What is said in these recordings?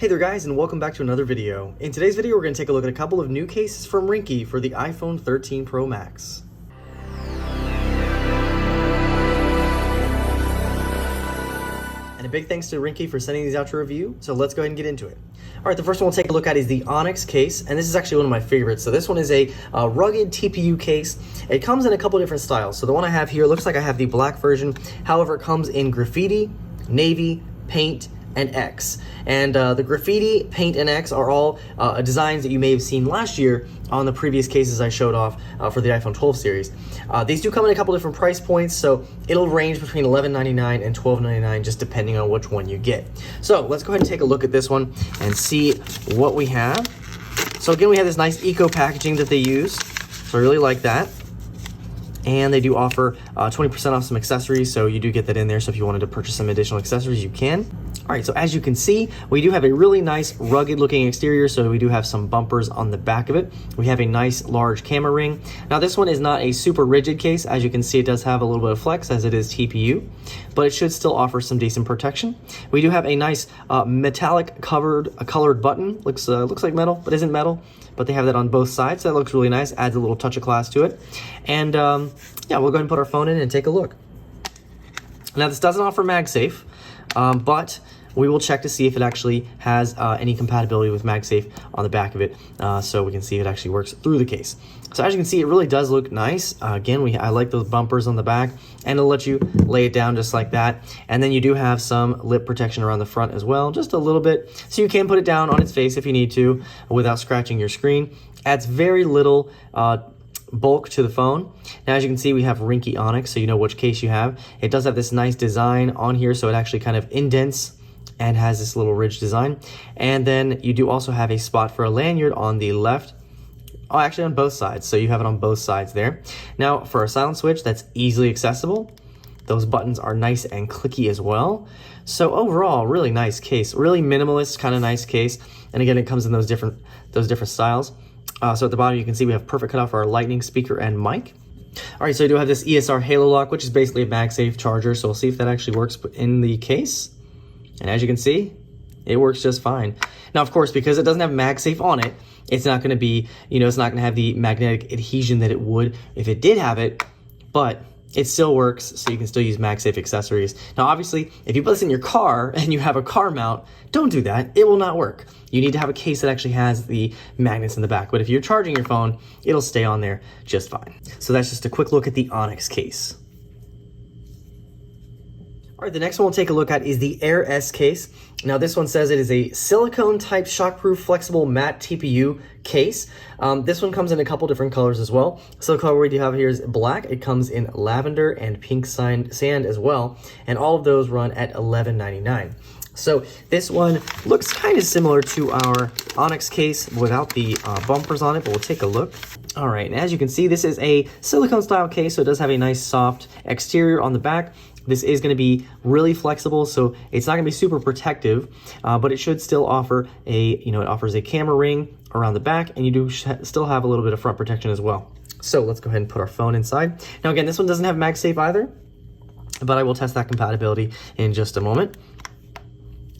Hey there guys, and welcome back to another video. In today's video, we're going to take a look at a couple of new cases from Ringke for the iPhone 13 Pro Max. And a big thanks to Ringke for sending these out to review, so let's go ahead and get into it. Alright, the first one we'll take a look at is the Onyx case, and this is actually one of my favorites. So this one is a rugged TPU case. It comes in a couple different styles. So the one I have here looks like I have the black version, however it comes in graffiti, navy, paint, and X. And the graffiti, paint, and X are all designs that you may have seen last year on the previous cases I showed off for the iPhone 12 series. These do come in a couple different price points, so it'll range between $11.99 and $12.99 just depending on which one you get. So let's go ahead and take a look at this one and see what we have. So again, we have this nice eco packaging that they use, so I really like that. And they do offer 20% off some accessories, so you do get that in there. So if you wanted to purchase some additional accessories, you can. All right, so as you can see, we do have a really nice rugged looking exterior. So we do have some bumpers on the back of it. We have a nice large camera ring. Now this one is not a super rigid case. As you can see, it does have a little bit of flex as it is TPU, but it should still offer some decent protection. We do have a nice metallic colored button. Looks like metal, but isn't metal. But they have that on both sides. So that looks really nice, adds a little touch of class to it. And yeah, we'll go ahead and put our phone in and take a look. Now this doesn't offer MagSafe, but we will check to see if it actually has any compatibility with MagSafe on the back of it, so we can see if it actually works through the case. So as you can see, it really does look nice. Again, I like those bumpers on the back, and it'll let you lay it down just like that. And then you do have some lip protection around the front as well, just a little bit, so you can put it down on its face if you need to without scratching your screen. Adds very little bulk to the phone. Now as you can see, we have Ringke Onyx, so you know which case you have. It does have this nice design on here, so it actually kind of indents and has this little ridge design. And then you do also have a spot for a lanyard on the left. Oh, actually on both sides, so you have it on both sides there. Now for a silent switch, that's easily accessible. Those buttons are nice and clicky as well. So overall, really nice case, really minimalist, kind of nice case. And again, it comes in those different styles. So at the bottom, you can see we have perfect cutoff for our lightning speaker and mic. All right, so I do have this ESR Halo Lock, which is basically a MagSafe charger. So we'll see if that actually works in the case. And as you can see, it works just fine. Now, of course, because it doesn't have MagSafe on it, it's not going to be, it's not going to have the magnetic adhesion that it would if it did have it, but it still works, so you can still use MagSafe accessories. Now, obviously, if you put this in your car and you have a car mount, don't do that. It will not work. You need to have a case that actually has the magnets in the back, but if you're charging your phone, it'll stay on there just fine. So that's just a quick look at the Onyx case. All right, the next one we'll take a look at is the Air S case. Now this one says it is a silicone type shockproof flexible matte TPU case. This one comes in a couple different colors as well. So the color we do have here is black. It comes in lavender and pink sand as well. And all of those run at $11.99. So this one looks kind of similar to our Onyx case without the bumpers on it, but we'll take a look. All right, and as you can see, this is a silicone style case, so it does have a nice soft exterior on the back. This is going to be really flexible, so it's not going to be super protective, but it should still offer it offers a camera ring around the back, and you do still have a little bit of front protection as well. So let's go ahead and put our phone inside. Now again, this one doesn't have MagSafe either, but I will test that compatibility in just a moment.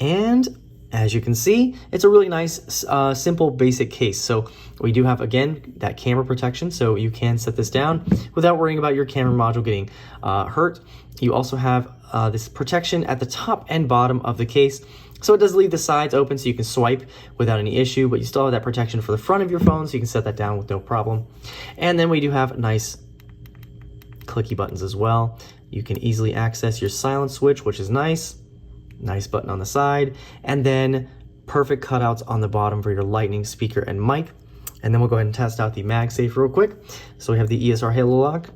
And as you can see, it's a really nice, simple, basic case. So we do have, again, that camera protection, so you can set this down without worrying about your camera module getting hurt. You also have this protection at the top and bottom of the case. So it does leave the sides open so you can swipe without any issue, but you still have that protection for the front of your phone, so you can set that down with no problem. And then we do have nice clicky buttons as well. You can easily access your silent switch, which is nice. Nice button on the side, and then perfect cutouts on the bottom for your lightning speaker and mic. And then we'll go ahead and test out the MagSafe real quick. So we have the ESR Halo Lock.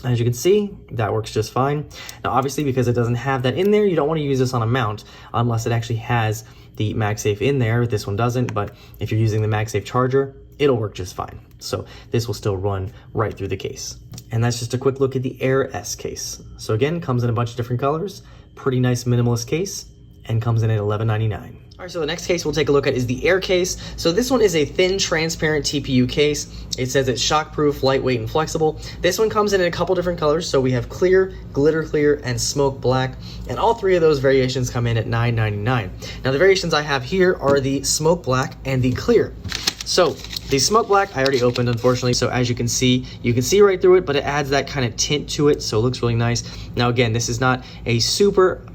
As you can see, that works just fine. Now obviously, because it doesn't have that in there, you don't want to use this on a mount unless it actually has the MagSafe in there. This one doesn't, but if you're using the MagSafe charger, it'll work just fine. So this will still run right through the case. And that's just a quick look at the Air S case. So again, comes in a bunch of different colors. Pretty nice minimalist case, and comes in at $11.99. All right, so the next case we'll take a look at is the Air case. So this one is a thin, transparent TPU case. It says it's shockproof, lightweight, and flexible. This one comes in a couple different colors. So we have clear, glitter clear, and smoke black. And all three of those variations come in at $9.99. Now the variations I have here are the smoke black and the clear. So the smoke black I already opened, unfortunately. So as you can see right through it, but it adds that kind of tint to it. So it looks really nice. Now again, this is not a super,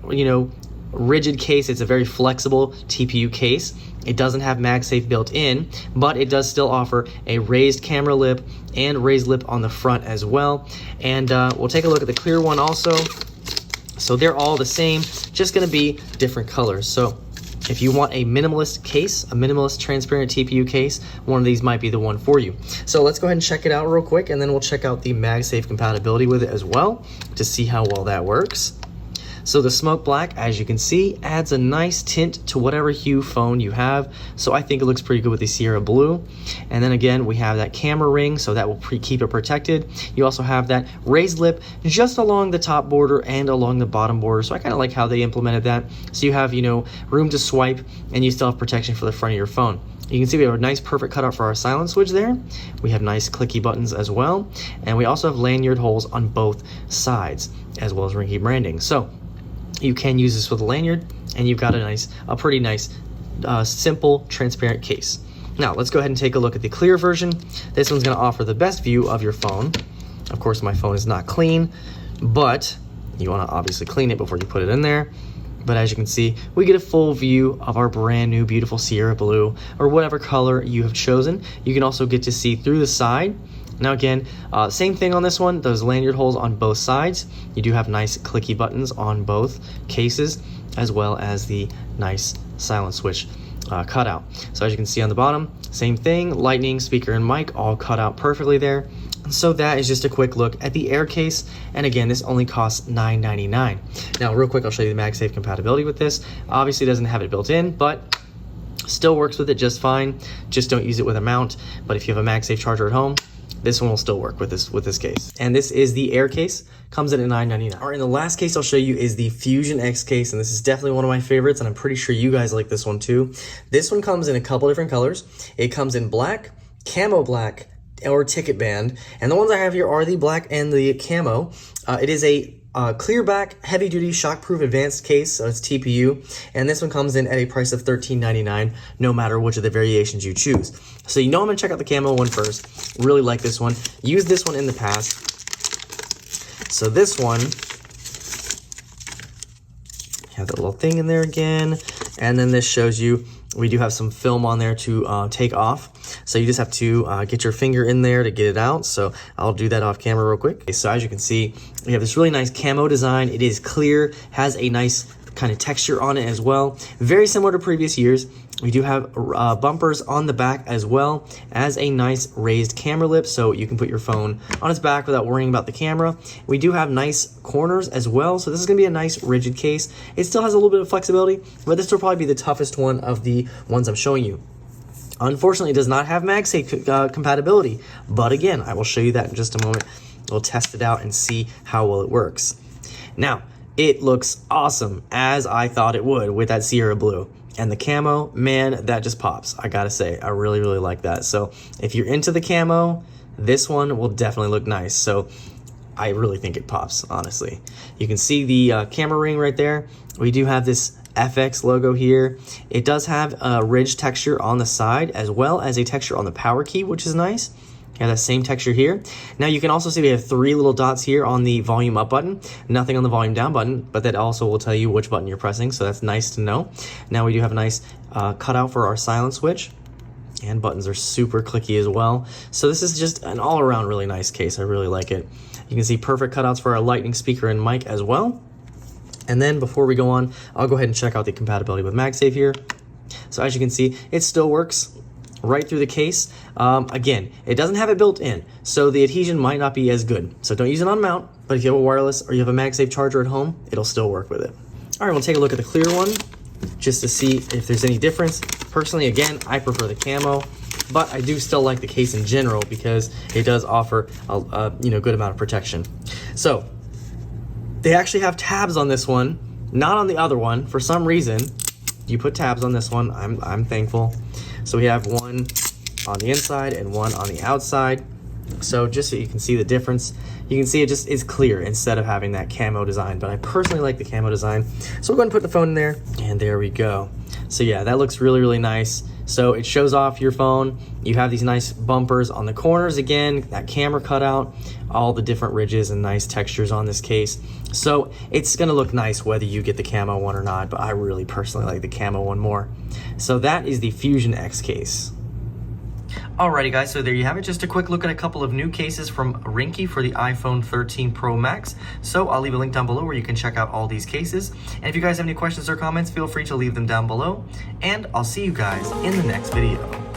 rigid case. It's a very flexible TPU case. It doesn't have MagSafe built in, but it does still offer a raised camera lip and raised lip on the front as well. And we'll take a look at the clear one also. So they're all the same, just gonna be different colors. So if you want a minimalist case, a minimalist transparent TPU case, one of these might be the one for you. So let's go ahead and check it out real quick, and then we'll check out the MagSafe compatibility with it as well to see how well that works. So the smoke black, as you can see, adds a nice tint to whatever hue phone you have. So I think it looks pretty good with the Sierra Blue. And then again, we have that camera ring, so that will keep it protected. You also have that raised lip just along the top border and along the bottom border. So I kind of like how they implemented that. So you have, room to swipe, and you still have protection for the front of your phone. You can see we have a nice perfect cutout for our silent switch there. We have nice clicky buttons as well. And we also have lanyard holes on both sides, as well as Ringke branding. So you can use this with a lanyard, and you've got a pretty nice, simple, transparent case. Now, let's go ahead and take a look at the clear version. This one's gonna offer the best view of your phone. Of course, my phone is not clean, but you wanna obviously clean it before you put it in there. But as you can see, we get a full view of our brand new beautiful Sierra Blue, or whatever color you have chosen. You can also get to see through the side. Now again, same thing on this one, those lanyard holes on both sides. You do have nice clicky buttons on both cases, as well as the nice silent switch cutout. So as you can see on the bottom, same thing, lightning, speaker, and mic all cut out perfectly there. So that is just a quick look at the Air case. And again, this only costs $9.99. Now real quick, I'll show you the MagSafe compatibility with this. Obviously it doesn't have it built in, but still works with it just fine. Just don't use it with a mount. But if you have a MagSafe charger at home, this one will still work with this case. And this is the Air case, comes in at $9.99. All right, and the last case I'll show you is the Fusion X case, and this is definitely one of my favorites, and I'm pretty sure you guys like this one too. This one comes in a couple different colors. It comes in black, camo black, or ticket band, and the ones I have here are the black and the camo. It is a clear back, heavy duty, shockproof advanced case, so it's TPU, and this one comes in at a price of $13.99, no matter which of the variations you choose. So I'm gonna check out the camo one first. Really like this one. Used this one in the past. So this one, have that little thing in there again, and then this shows you we do have some film on there to take off. So you just have to get your finger in there to get it out. So I'll do that off camera real quick. Okay, so as you can see, we have this really nice camo design. It is clear, has a nice kind of texture on it as well. Very similar to previous years. We do have bumpers on the back as well as a nice raised camera lip, so you can put your phone on its back without worrying about the camera. We do have nice corners as well, so this is going to be a nice rigid case. It still has a little bit of flexibility, but this will probably be the toughest one of the ones I'm showing you. Unfortunately, it does not have MagSafe compatibility, but again, I will show you that in just a moment. We'll test it out and see how well it works. Now, it looks awesome, as I thought it would with that Sierra Blue. And the camo, man, that just pops. I gotta say, I really, really like that. So if you're into the camo, this one will definitely look nice. So I really think it pops, honestly. You can see the camera ring right there. We do have this FX logo here. It does have a ridge texture on the side, as well as a texture on the power key, which is nice. You have that same texture here. Now you can also see we have 3 little dots here on the volume up button, nothing on the volume down button, but that also will tell you which button you're pressing, so that's nice to know. Now we do have a nice cutout for our silent switch, and buttons are super clicky as well. So this is just an all-around really nice case. I really like it. You can see perfect cutouts for our lightning speaker and mic as well. And then before we go on, I'll go ahead and check out the compatibility with MagSafe here. So as you can see, it still works right through the case. Again, it doesn't have it built in, so the adhesion might not be as good. So don't use it on mount, but if you have a wireless or you have a MagSafe charger at home, it'll still work with it. All right, we'll take a look at the clear one just to see if there's any difference. Personally, again, I prefer the camo, but I do still like the case in general because it does offer a good amount of protection. So they actually have tabs on this one Not on the other one. For some reason, you put tabs on this one. I'm thankful. So we have one on the inside and one on the outside. So just so you can see the difference, you can see it just is clear instead of having that camo design. But I personally like the camo design. So we're going to put the phone in there, and there we go. So yeah, that looks really, really nice. So it shows off your phone. You have these nice bumpers on the corners again, that camera cutout, all the different ridges and nice textures on this case. So it's gonna look nice whether you get the camo one or not, but I really personally like the camo one more. So that is the Fusion X case. Alrighty guys, so there you have it. Just a quick look at a couple of new cases from Ringke for the iPhone 13 Pro Max. So I'll leave a link down below where you can check out all these cases. And if you guys have any questions or comments, feel free to leave them down below. And I'll see you guys in the next video.